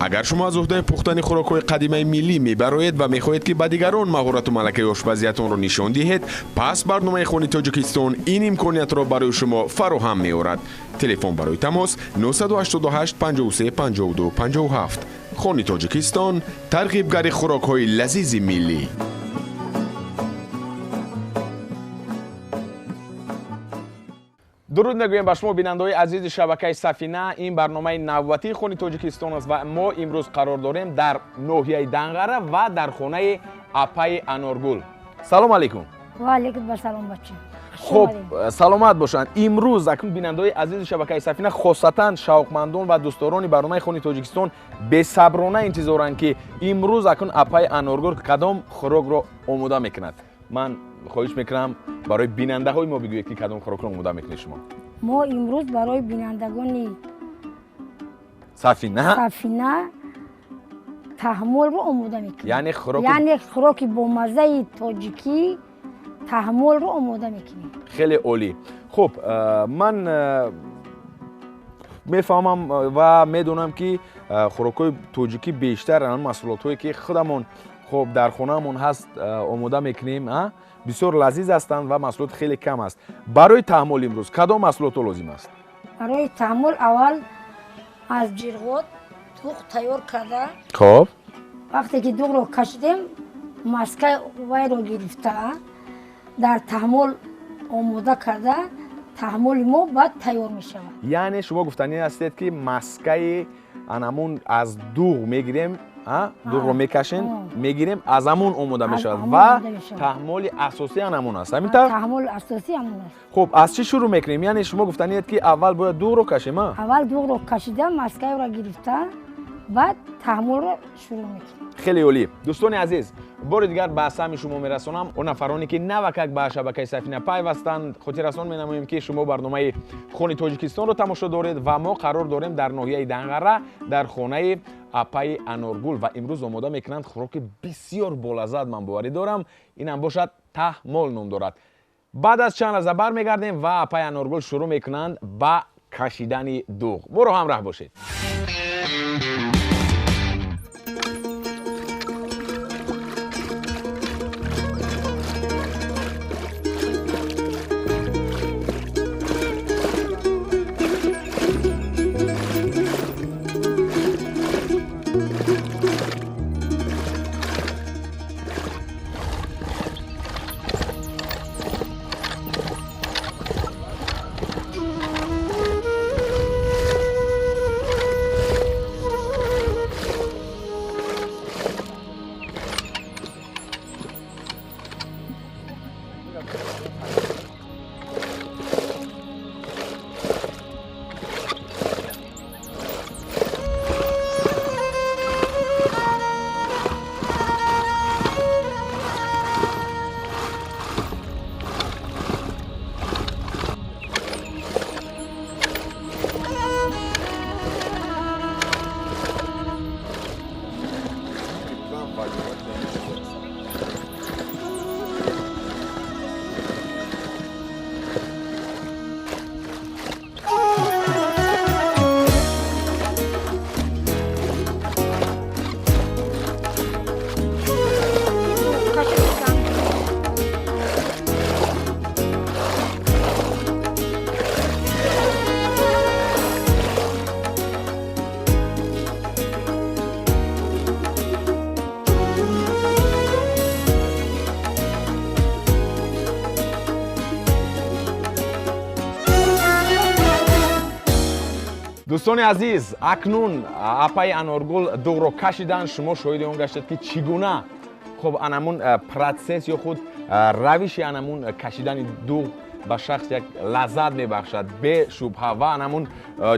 اگر شما از عهده پختن خوراک‌های قدیمی ملی میبرید و میخواهید که به دیگران مهارت و ملکه آشپزیتون را نشان دهید، پس برنامه خانه تاجیکستان این امکانیت را برای شما فراهم می‌آورد. تلفن برای تماس 988 53 52 57. خانه تاجیکستان، ترغیبگر خوراک‌های لذیذ ملی. درود میگویم به شما بیننده‌های عزیز شبکه سفینه. این برنامه نوبتی خانه تاجیکستان است و ما امروز قرار داریم در ناحیه دنغره و در خانه اپای انارگل. سلام علیکم. و علیکم السلام بچه. خب سلامت باشند. امروز اکنون بیننده‌های عزیز شبکه سفینه، خاصتا شوقمندان و دوستداران برنامه خانه تاجیکستان بی‌صبرانه انتظارند که امروز اکنون اپای انارگل کدام خوراک را آماده میکند. من خواهش میکنم برای بیننده های ما بگویید که کدام خوراک را آماده میکنید شما. ما امروز برای بینندگان سفینه تحمل رو آماده میکنیم. یعنی خوراک با مزه تاجیکی تحمل رو آماده میکنیم. خیلی عالی. خب من میفهمم و میدونم که خوراک‌های تاجیکی بیشتر از محصولات‌هایی که خودمون خب در خونه‌مون هست آماده میکنیم بسیار لذیذ هستند و محصولات خیلی کم است. برای تحمل امروز کدام محصولات لازم است؟ برای تحمل اول از جرغوت دوغ تیار کرده. خب وقتی که دوغ رو کشیدیم مسکه وای رو گرفته در تحمل آماده کرده، تحمل ما بعد تیار می شود. یعنی شما گفتنی هستید که مسکه انمون از دوغ میگیریم، دوغ رو میکشیم میگیریم از همون آماده می شود و تحمل اساسی انمون است. همینطور تحمل اساسی همون است. خب از چی شروع میکنیم؟ یعنی شما گفتنی که اول باید دوغ رو کشیم. اول دوغ رو کشیدم، مسکه رو گرفته بعد تحمل رو شروع میکنیم. خیلی عالی. دوستان عزیز، بار دیگر به سهم شما میرسونم اون نفرانی که نوکک به شبکه سفینه پیوستند. خاطر رسان مینماییم که شما برنامه خانه تاجیکستان رو تماشا دارید و ما قرار داریم در ناحیه دنغره در خانه اپای انارگل و امروز آماده میکنند خوراک بسیار بالذات. من باوری دارم اینم باشد تحمل نام دارد. بعد از چند لحظه برمیگردیم و اپای انارگل شروع میکنند به کشیدن دوغ. برو همراه باشید. دوستان عزیز، اکنون اپای انارگل دوغ رو کشیدن. شما شاهد اون گشتید که چگونه خب انمون پروسس یا خود روش انمون کشیدن دوغ به شخص یک لذت میبخشد به شبهه و انمون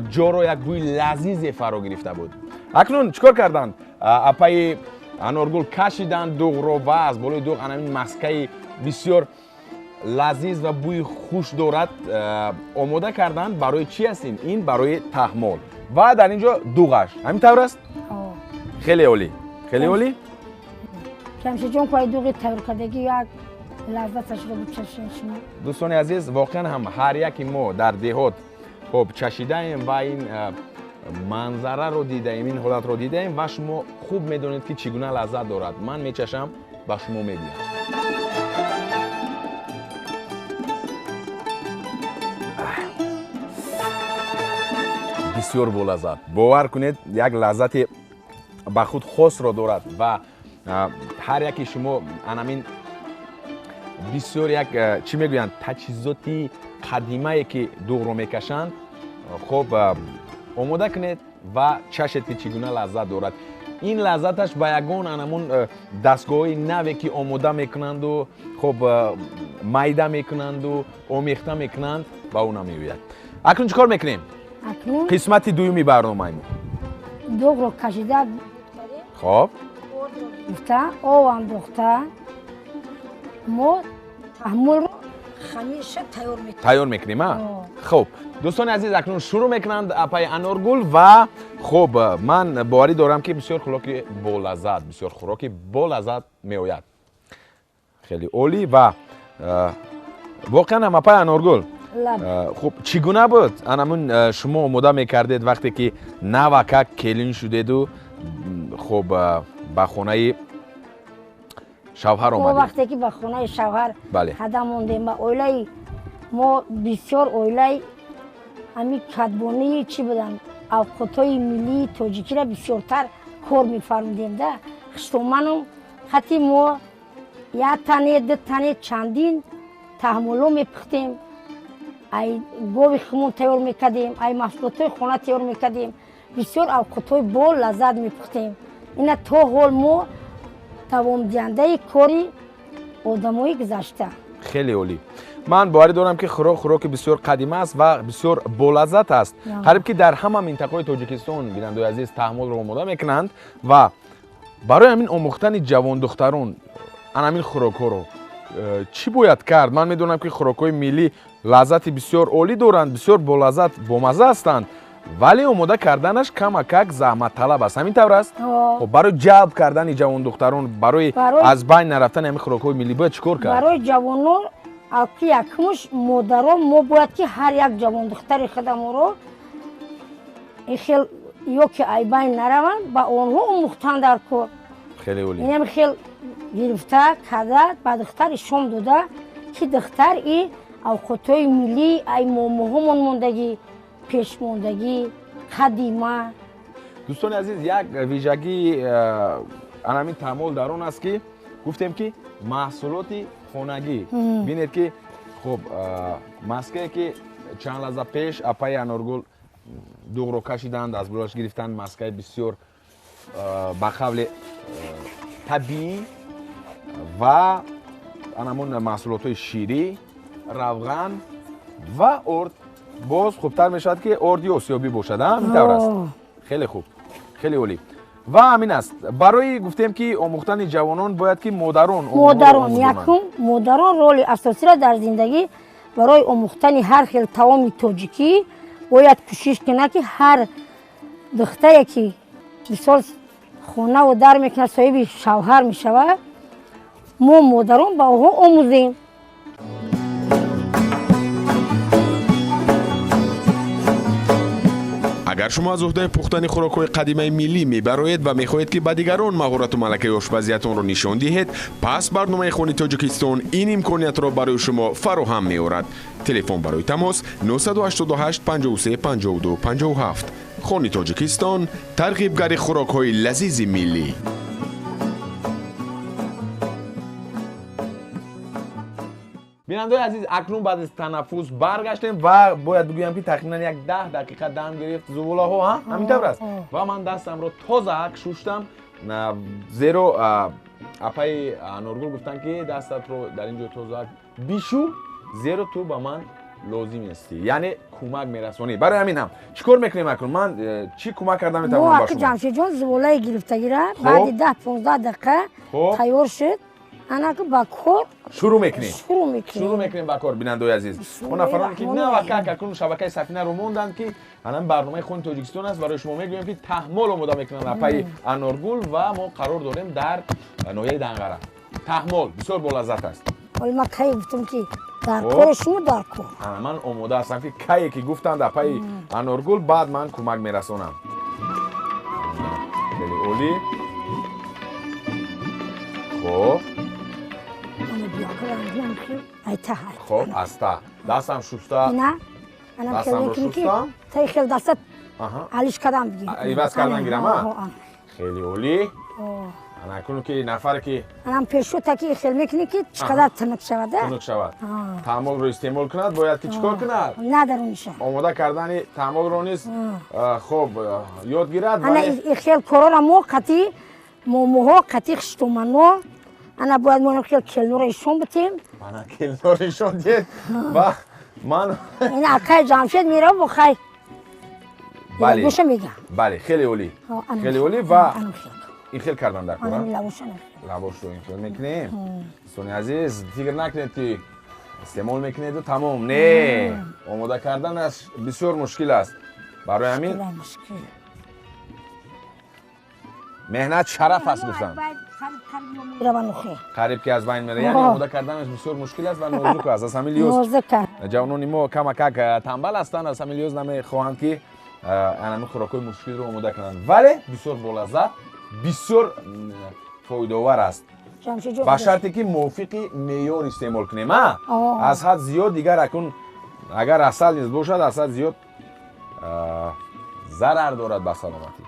جا رو یک بوی لذیذ فرا گرفته بود. اکنون چیکار کردند؟ اپای انارگل کشیدن دوغ رو و از بالای دوغ انمون مسکه بسیار لذیذ و بوی خوش دارد آماده کردن. برای چی هستین؟ این برای تحمل و در اینجا دوغش همین طور است. خیلی عالی، خیلی عالی. کمشه جون پای دوغ تیار کردگی یک لذتش رو بچشین شما. دوستان عزیز، واقعا هم هر یکی ما در دهات خب چشیده ایم و این منظره رو دیدیم، این حالت رو دیدیم و شما خوب میدونید که چگونه لذت دارد. من میچشم با شما میگویم. بسیار بولذت. باور کنید یک لذت به خود خاص را دارد و هر یکی شما انامین بسیار یک چی میگویند تجهیزاتی قدیمه که دوغ رو میکشند خب آماده کنید و چشید که چگونه لذت دارد. این لذتش به یگان انامون دستگاه نوی که آماده میکنند و خب میده میکنند و آمیخته میکنند به اون میوید. اکنون چیکار میکنیم؟ اکنون قسمت دومی برنامه ما دوغ رو کشیده خب گرفته آب انداخته ما تحمل رو خمیرش تیار میکنیم. خب دوستان عزیز اکنون شروع میکنند اپای انارگل و خب من باوری دارم که بسیار خوراکی بولذت بسیار خوراکی بولذت میآید. خیلی عالی و واقعا هم اپای انارگل خب چگونه بود انمون شما آماده میکردید وقتی که نوکک کلین شدید و خب به خونه شوهر آمدید؟ وقتی که به خونه شوهر قدم موندیم و اویلای ما بسیار اویلای همین کدبانی چی بودن اوقاتای ملی تاجیکی را بسیارتر کار میفرمودیم ده خشتومنم حتی ما یک تنه دو تنه چندین تحملو میپختیم ای گوی خمون تیار میکردیم ای محصولات خانه تیار میکردیم بسیار اوقاتای با لذت میپختیم اینا تا حال ما دوام دهنده کاری آدمایی گذشته. خیلی عالی. من باوری دارم که خوراک بسیار قدیمی است و بسیار بولذت است. قریب که در همه منطقه تاجیکستان بیننده عزیز تحمل رو آماده میکنند و برای همین آموختن جوان دختران همین خوراک رو چی باید کرد؟ من میدونم که خوراک‌های ملی لذت بسیار عالی دارند، بسیار بولذت بامزه هستند، ولی آماده کردنش کمک زحمت طلب است. همین طور است؟ خب برای جلب کردن جوان دختران برای از بین نرفتن همین خوراک‌های ملی باید چیکار کرد؟ برای جوانان اکی یکمش مادران ما باید که هر یک جوان دختر خودم رو این خیل یا که ای بین نروند با آنها آموختن در کار. خیلی عالی. اینم خیل گرفته کرده با دختر شام داده که دختر این اوقاتای ملی ای ماموهامون موندگی پیش موندگی قدیمه. دوستان عزیز یک ویژگی همین تحمل در اون است که گفتیم که محصولات خانگی ببینید که خب مسکه که چند لحظه پیش اپای انارگل دوغ رو کشیدند از بروش گرفتن مسکه بسیار با قبل طبیعی و همون محصولات شیری روغن و ارد باز خوبتر میشد که اردی آسیابی باشد. اینطور است. خیلی خوب خیلی عالی و همین است برای گفتیم که آموختن جوانان باید که مادران یکم مادران رول اساسی را در زندگی برای آموختن هر خیل توام تاجیکی باید کوشش کنه که هر دختری که مثال خونه و در میکنه صاحب شوهر میشود ما مادران با او آموزیم. اگر شما از عهده پختن خوراک‌های قدیمی ملی میبرید و میخواهید که به دیگران مهارت و ملکه آشپزیتان را نشان دهید، پس برنامه خانه تاجیکستان این امکانیت را برای شما فراهم می‌آورد. تلفن برای تماس 988 53 52 57. خانه تاجیکستان، ترغیبگر خوراک‌های لذیذ ملی. بیننده عزیز اکنون بعد از تنفس برگشتیم و باید بگویم که تقریبا یک 10 دقیقه دم گرفت زباله ها همین طور است و من دستم رو تازه شوشتم زیرو اپای انارگل گفتن که دستت رو در اینجا تازه بیشو زیرو تو با من لازم هستی یعنی کمک میرسونی. برای همین هم چیکار میکنیم اکنون؟ من چی کمک کردم میتونم با شما؟ جمشید جان زباله گرفتگی را بعد 10-15 دقیقه تیار شد انا که با کار شروع میکنیم با کار. بیننده عزیز اون افرادی که نه واقعا اکنون شبکه سفینه رو موندن که الان برنامه خون تاجیکستان است برای شما میگویم که تحمل آماده میکنن اپای انارگل و ما قرار داریم در ناحیه دنقره. تحمل بسیار بولذت است. ولی ما کی گفتم که در کار شما در کار. من آماده هستم که کایی که گفتند در پای انارگل بعد من کمک میرسونم. خیلی عالی. خب خب استا دستم شسته. نه انا دستم رو شستم. تا خیلی دستت علیش کردم بگیر. ایواز کردن گیرم. خیلی عالی. انا کنو که نفر که انا پیشو تا که خیلی میکنی که چقدر تنک شود. تنک شود. تعامل رو استعمال کند باید که چیکار کند؟ ندارونش. آماده کردن تعامل رو نیست. خب یاد گیرد. انا خیلی کارا مو قطعی موها قطعی خشتومنو. انا باید منو خیلی کلنور ایشون بتیم. من کلنور ایشون دید. و من این اکای جمشید میره و خی. بله. گوشه میگم. بله خیلی عالی. خیلی عالی و این خیلی کردن در کارم. لباش رو این خیلی میکنیم. دوستان عزیز فکر نکنید که استعمال میکنید و تمام. نه. آماده کردنش بسیار مشکل است. برای همین مهنت شرف است گفتن. قریب که از بین میره یعنی آماده کردنش بسیار مشکل است و نازک است. از همین لیوز جوانان ما کمک تنبل هستند. از همین لیوز نمیخواهند که انمی خوراکای مشکل رو آماده کنند ولی بسیار بولذت بسیار فایده‌آور است با شرطی که موافق معیار استعمال کنیم. از حد زیاد دیگر اکنون اگر عسل نیست باشد عسل زیاد ضرر دارد به سلامتی.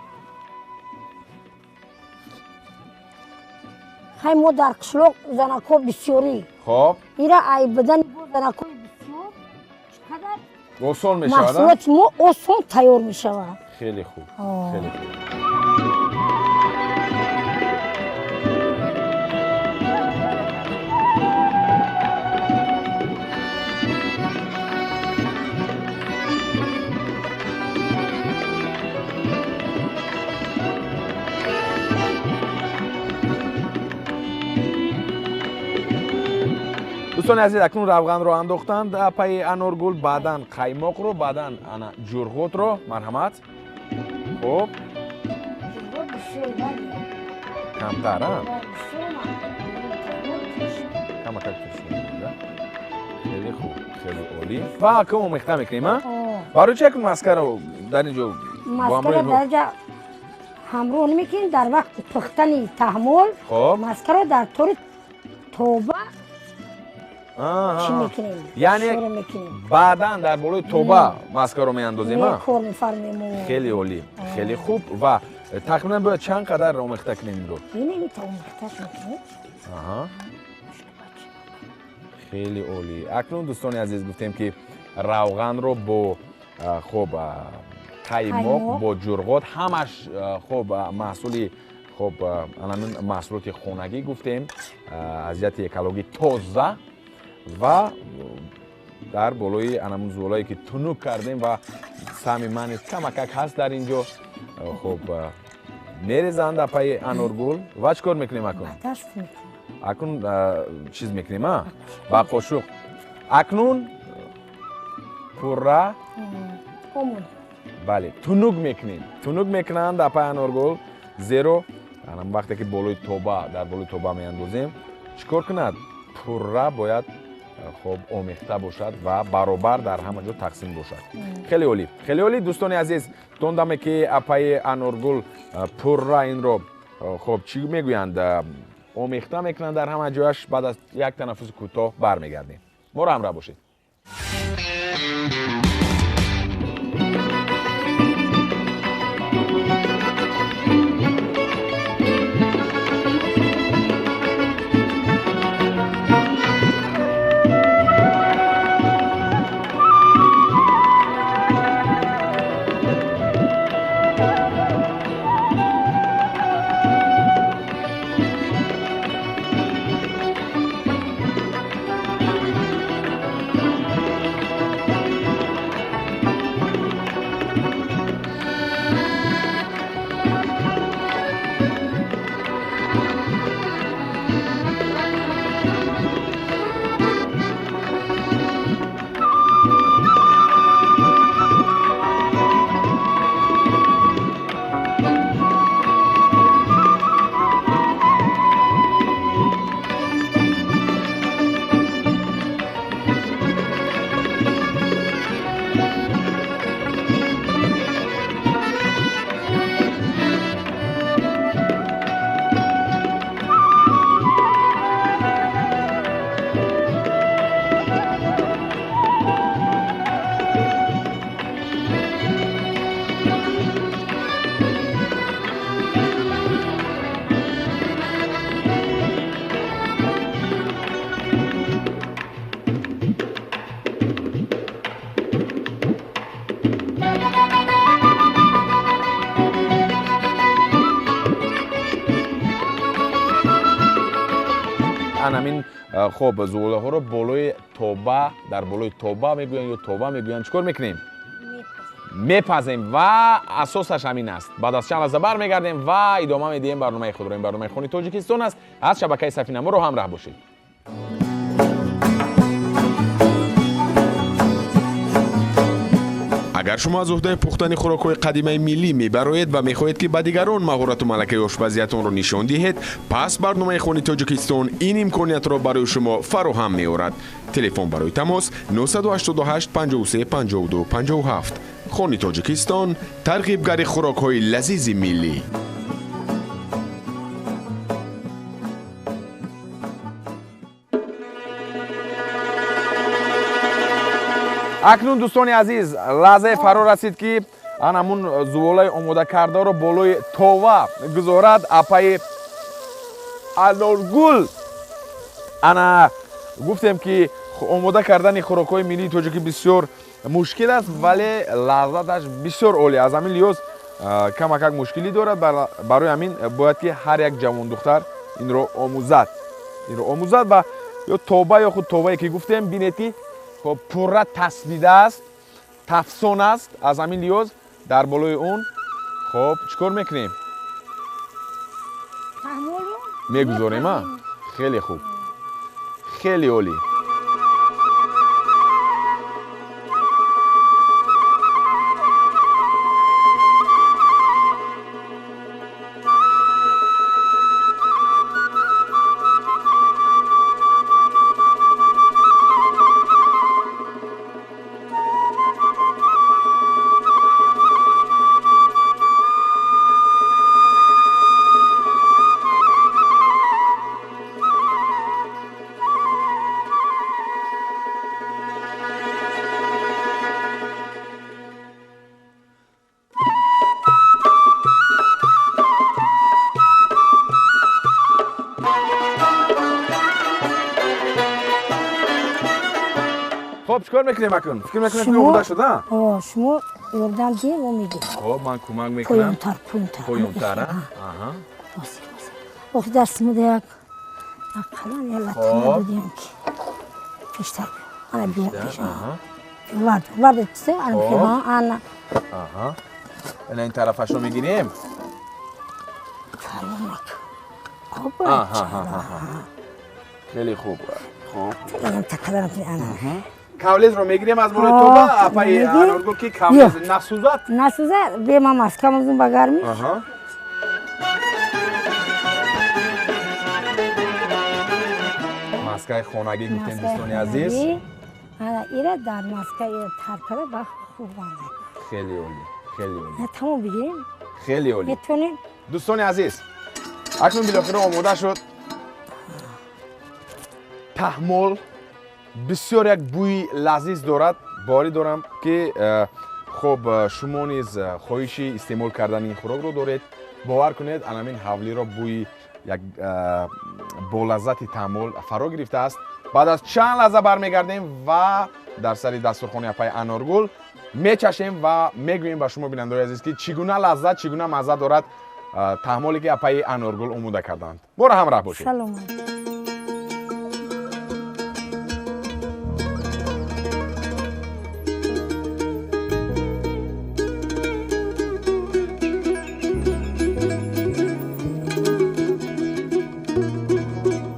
خیلی ما در قشلوق زنکو بسیاری. خب ایرا ای بدن زنکو بسیار چقدر آسان می شود. محصولات ما آسان تیار می شود. خیلی خوب. خیلی خوب. دوستان عزیز اکنون روغن رو انداختند پای انارگل بعداً قایماق رو بعداً جرغوت رو مرحمت. خب کمتر ها خیلی خوب خیلی عالی و کم آمیخته میکنیم. برای چه کنیم مسکر رو در اینجا مسکر در اینجا همراه میکنیم در وقت پختن تحمل. خب مسکر رو در طور توبه چی میکنیم؟ یعنی بعداً در بالای توبه مسکر رو میاندازیم. کار میفرمیم. خیلی عالی خیلی خوب و تقریبا باید چند قدر آمیخته کنیم رو؟ این نمیتونه آمیختهش میکنیم. خیلی عالی. اکنون دوستان عزیز گفتیم که روغن رو با خب قایماق با جرغوت همش خب محصولی خب الان محصولات خانگی گفتیم از جهت اکولوژی تازه و در بالای انمون زولایی که تنوک کردیم و سمی من کمک هست در اینجا خب میریزند پای انارگل و چکار میکنیم اکنون؟ اکنون چیز میکنیم با قاشق اکنون پوره بله تنوک میکنیم. تنوک میکنند در پای انارگل زیرو انم وقتی که بالای توبه در بالای توبه میاندازیم چیکار کند؟ پوره باید خب آمیخته باشد و برابر در همه جا تقسیم باشد. خیلی عالی خیلی عالی. دوستان عزیز توندم که اپای انارگل پوره این رو خب چی میگویند آمیخته میکنند در همه جاش. بعد از یک تنفس کوتاه برمیگردیم. ما رو همراه باشید. анамин хоб зулаҳоро болои тоба дар болои тоба мегӯянд ё тоба мегӯянд чикор мекунем мепазем ва асосаш ҳамин аст баъд аз чанд лаҳза бармегардем ва идома медиҳем барномаи худро ин барномаи Хони Тоҷикистон аст аз шабакаи Сафи Наморо ҳамроҳ бошед агар шумо аз уҳдаи пухтани хӯрокҳои қадимаи миллӣ мебароед ва мехоҳед ки ба дигарон маҳорату малакаи ошпазиятонро нишон диҳед пас барномаи Хони Тоҷикистон ин имкониятро барои шумо фароҳам меорад телефон барои тамос 988 53 52 57 Хони Тоҷикистон тарғибгари хӯрокҳои лазизи миллӣ акнун дӯстони азиз лаҳзае фаро расид ки анамун зуволаи омодакардаро болои това гузорад апаи аноргул ана гуфтем ки омода кардани хӯрокҳои миллии тоҷикӣ бисёр мушкил аст вале лаззаташ бисёр олӣ аз ҳамин лиҳоз камакак мушкилӣ дорад барои ҳамин бояд ки ҳар як ҷавондухтар инро омӯзад ва ё тоба ё худ тобае ки гуфтем бинед ки خب پورا تسبیده است تفسون است از همین لیاز در بالای اون خب چیکار میکنیم میگذاریم ها خیلی خوب خیلی عالی خب چیکار میکنیم اکنون؟ فکر میکنیم که آماده شده؟ شما یردم دی و میگی خب من کمک میکنم پایونتر وقتی دستمو دیگه اقلا یلا تنها بودیم که پیشتر انا بیام پیش ورد چیزه انا این طرفش رو میگیریم؟ خیلی خوب کاولز رو میگیریم از بالای توبه اپای آنورگو کی کاولز نسوزد به ما ماسکمون بگرمی ماسکای خانگی گفتیم دوستان عزیز انا ایرا در ماسکای ترکره با خوب خیلی عالی خیلی عالی تمام بگیریم خیلی عالی میتونیم دوستان عزیز اکنون بالاخره آماده شد تحمل بسیار یک بوی لذیذ دارد باری دارم که خب شما نیز خواهشی استعمال کردن این خوراک رو دارید باور کنید همین حولی را بوی یک با لذت تحمل فرا گرفته است بعد از چند لحظه برمیگردیم و در سر دسترخوان اپای انارگل میچشیم و میگوییم به شما بینندگان عزیز که چگونه لذت چگونه مزه دارد تحملی که اپای انارگل آماده کردند برو همراه باشید سلام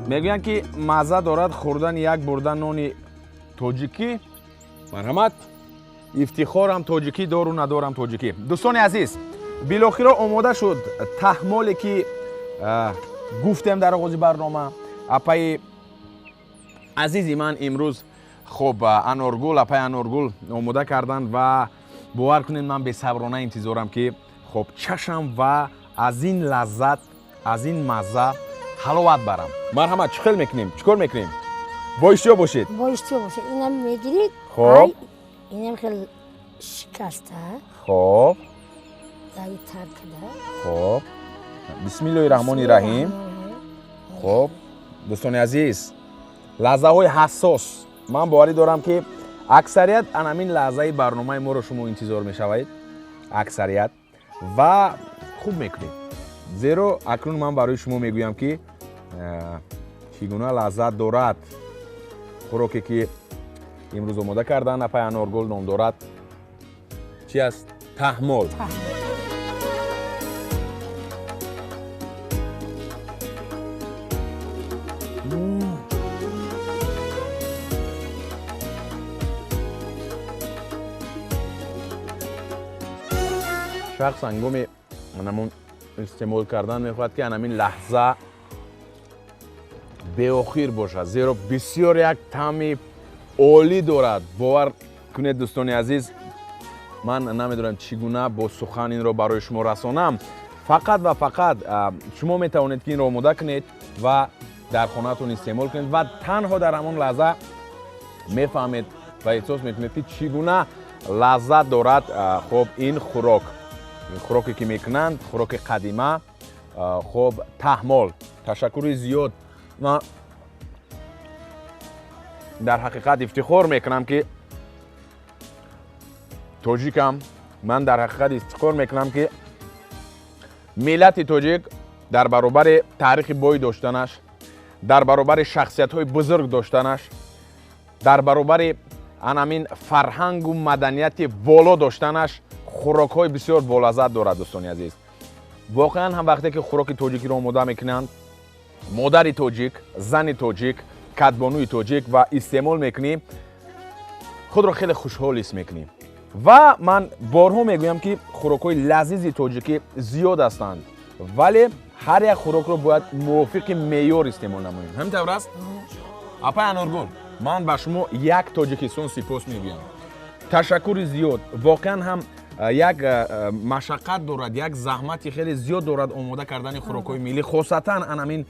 میگویند که مزه دارد خوردن یک برده نان تاجیکی مرحمت افتخارم تاجیکی دارو ندارم تاجیکی دوستان عزیز بالاخره آماده شد تحملی که گفتم در آغاز برنامه اپای عزیزی من امروز خب انارگل اپای انارگل آماده کردن و باور کنید من به صبرانه انتظارم که خب چشم و از این لذت از این مزه حلاوت برم مرحمت چیکار میکنیم چیکار میکنیم با اشتیا باشید اینم میگیرید خب اینم خیلی شکسته خب دایی ترکده خب بسم الله الرحمن الرحیم خب دوستان عزیز لحظه های حساس من باوری دارم که اکثریت همین لحظه برنامه ما رو شما انتظار میشوید اکثریت و خوب میکنید زیرا اکنون من برای شما میگویم که چی گونه لذت دارد. خوراکی که امروز آماده کردن اپای انارگل نام دارد چی است؟ تحمل. شخص انگام انمون استعمال کردن میخواهد که انمین لحظه به آخر باشد، زیرا بسیار یک طعم عالی دارد. باور کنید دوستان عزیز، من نمیدونم چگونه با سخن این را برای شما رسانم. فقط و فقط شما میتوانید که این را آماده کنید و در خانه‌تون استعمال کنید و تنها در همون لحظه میفهمید و احساس میکنید که چگونه لذت دارد. خب این خوراکی که میکنند خوراک قدیمه، خب تحمل. تشکر زیاد. من در حقیقت افتخار میکنم که تاجیکم. من در حقیقت افتخار میکنم که ملت تاجیک در برابر تاریخ بای داشتنش، در برابر شخصیت های بزرگ داشتنش، در برابر همین فرهنگ و مدنیت بالا داشتنش خوراک های بسیار بالذت دارد. دوستان عزیز، واقعا هم وقتی که خوراک تاجیکی رو آماده میکنند، مادر تاجیک، زن تاجیک، کدبانوی تاجیک و استعمال میکنیم، خود را خیلی خوشحال حس میکنیم. و من بارها میگویم که خوراک های لذیذ تاجیکی زیاد هستند، ولی هر یک خوراک رو باید موافق معیار استعمال نماییم. همینطور است. اپای انارگل، من به شما یک تاجیکستان سپاس میگویم. تشکر زیاد. واقعا هم یک مشقت دارد، یک زحمت خیلی زیاد دارد آماده کردن خوراک‌های ملی، خاصتا همین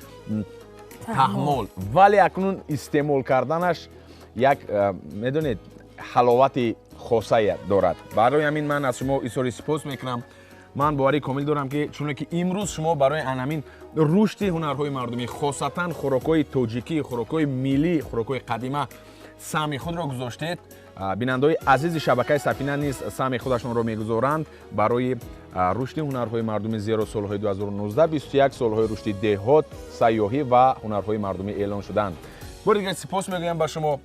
تحمل، ولی اکنون استعمال کردنش یک میدونید حلاوت خاصی دارد. برای همین من از شما ایساری سپاس میکنم. من باوری کامل دارم که چون که امروز شما برای همین رشد هنرهای مردمی، خاصتا خوراک‌های تاجیکی، خوراک‌های ملی، خوراک‌های قدیمه سهم خود را گذاشتید. بیننده‌های عزیز شبکه سفینه نیز سهم خودشون را میگذارند برای رشد هنرهای مردمی، زیرا سالهای 2019 21 سالهای رشد دهات، سیاحی و هنرهای مردمی اعلان شدند. بار دیگر سپاس میگویم به شما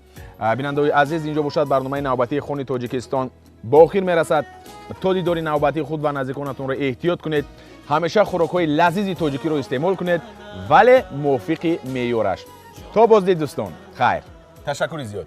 بیننده‌های عزیز. اینجا باشد برنامه نوبتی خان تاجیکستان با آخر میرسد. تا دیدار نوبتی خود و نزدیکانتون را احتیاط کنید. همیشه خوراک‌های لذیذ تاجیکی رو استعمال کنید، ولی موافق معیارش. تا بازدید دوستان. خیر. تشکر زیاد.